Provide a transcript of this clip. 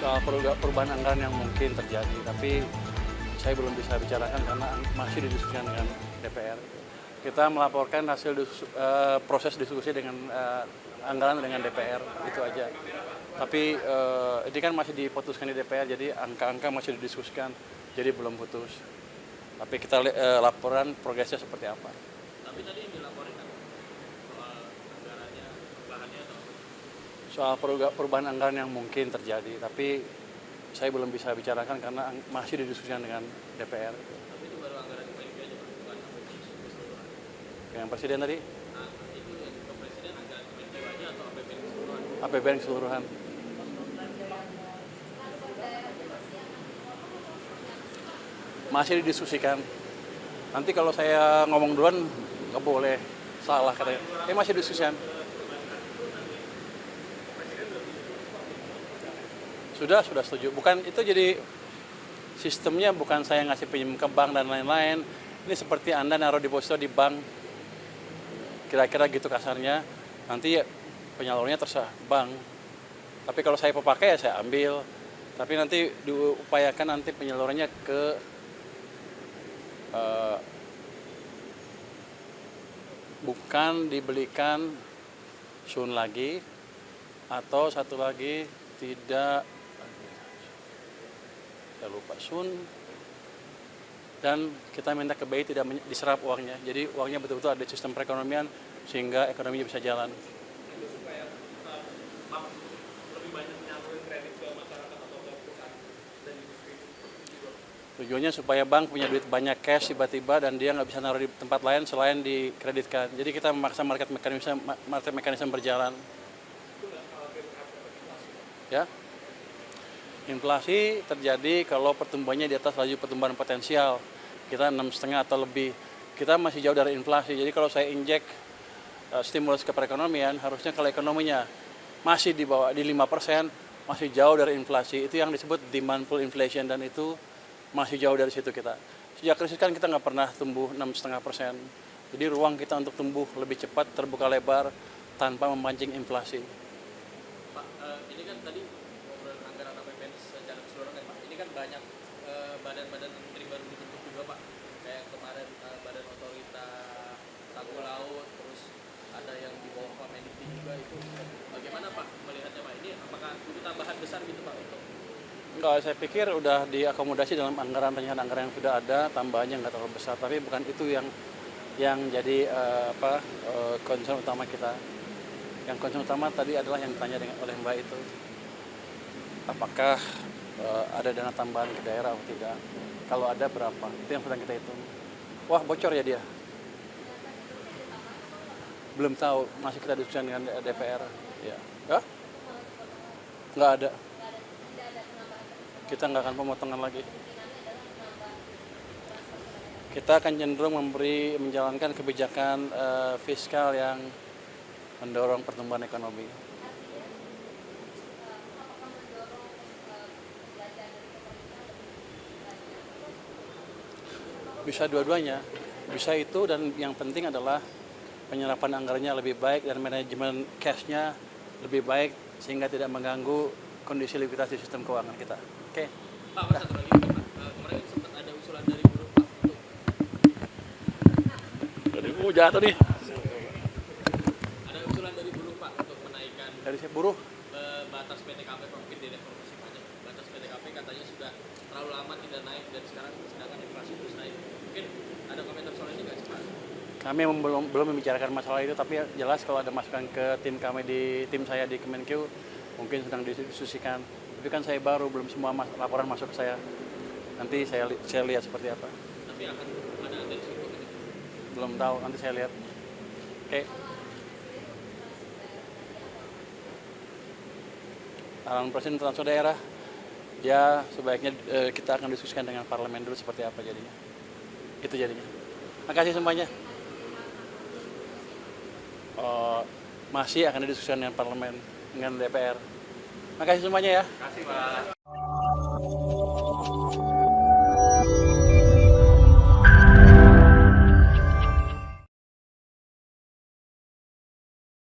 soal perubahan anggaran yang mungkin terjadi, tapi saya belum bisa bicarakan karena masih didiskusikan dengan DPR. Kita melaporkan hasil proses diskusi dengan anggaran dengan DPR, itu aja. Tapi ini kan masih diputuskan di DPR, jadi angka-angka masih didiskusikan, jadi belum putus. Tapi kita laporan progresnya seperti apa. Tapi tadi yang dilaporkan soal anggarannya, bahannya atau Soal perubahan anggaran yang mungkin terjadi, tapi saya belum bisa bicarakan karena masih didiskusikan dengan DPR. tapi itu baru anggaran PMK aja Pak, bukan APBN keseluruhan. Yang presiden tadi, Nah, itu yang ke presiden anggaran PMK aja atau APBN keseluruhan? APBN keseluruhan. Masih didiskusikan. Nanti kalau saya ngomong duluan nggak boleh, salah katanya. Masih didiskusikan. Sudah setuju. Bukan itu, jadi sistemnya bukan saya ngasih pinjam ke bank dan lain-lain. Ini seperti Anda naruh deposito di bank. Kira-kira gitu kasarnya. Nanti penyalurnya terserah bank. Tapi kalau saya pakai ya saya ambil. Tapi nanti diupayakan nanti penyalurannya ke bukan dibelikan Sun lagi, atau satu lagi tidak, saya lupa, Sun, dan kita minta ke BI tidak diserap uangnya. Jadi uangnya betul-betul ada sistem perekonomian sehingga ekonominya bisa jalan. Itu supaya bank lebih banyak menyalurin kredit ke masyarakat atau ke perusahaan dan industri juga. Tujuannya supaya bank punya duit banyak cash tiba-tiba dan dia nggak bisa naruh di tempat lain selain dikreditkan. Jadi kita memaksa market mekanisme berjalan. Ya, inflasi terjadi kalau pertumbuhannya di atas laju pertumbuhan potensial. Kita 6,5 atau lebih. Kita masih jauh dari inflasi. Jadi kalau saya injek stimulus ke perekonomian, harusnya kalau ekonominya masih di bawah di 5%, masih jauh dari inflasi. Itu yang disebut demand pull inflation, dan itu masih jauh dari situ kita. Sejak krisis kan kita nggak pernah tumbuh 6,5%. Jadi ruang kita untuk tumbuh lebih cepat, terbuka lebar, tanpa memancing inflasi. Pak, ini kan tadi ngobrol anggaran APBN secara keseluruhan kan Pak. Ini kan banyak badan-badan menteri baru dibentuk juga Pak. Kayak kemarin Badan Otorita Tangguh Laut, terus ada yang di bawah Pak Mendikti juga itu. Bagaimana Pak melihatnya Pak? Ini apakah butuh tambahan besar gitu Pak untuk? Enggak, saya pikir udah diakomodasi dalam rencana anggaran yang sudah ada, tambahannya nggak terlalu besar. Tapi bukan itu yang jadi concern utama kita. Yang concern utama tadi adalah yang ditanya oleh Mbak itu, apakah ada dana tambahan ke daerah atau tidak? Kalau ada berapa? Itu yang sedang kita hitung. Wah, bocor ya dia? Belum tahu, masih kita diskusikan dengan DPR. Ya, nggak ada. Kita nggak akan pemotongan lagi. Kita akan cenderung menjalankan kebijakan fiskal yang mendorong pertumbuhan ekonomi. Bisa dua-duanya, bisa itu, dan yang penting adalah penyerapan anggarannya lebih baik dan manajemen cash-nya lebih baik sehingga tidak mengganggu kondisi likuiditas di sistem keuangan kita. Oke. Pak, satu lagi Pak. Kemarin sempat ada usulan dari buruh Pak untuk Jatuh nih. ada usulan dari buruh Pak untuk menaikkan Dari saya buruh. batas PTKP Pak, mungkin di reformasi pajak. Batas PTKP katanya sudah terlalu lama tidak naik dan sekarang sedangkan inflasi terus naik. Mungkin ada komentar soal ini nggak sih Pak? Kami belum membicarakan masalah itu, tapi jelas kalau ada masukan ke tim saya di Kemenkeu mungkin sedang didiskusikan. Tapi kan saya baru, belum semua laporan masuk ke saya. Nanti saya lihat seperti apa. Tapi akan ada dari situ gitu. Belum tahu, nanti saya lihat. Oke. Arahan Presiden transfer daerah, ya sebaiknya kita akan diskusikan dengan parlemen dulu seperti apa jadinya. Itu jadinya. Makasih semuanya. Masih akan didiskusikan dengan parlemen, dengan DPR. Makasih semuanya ya. Terima kasih Pak.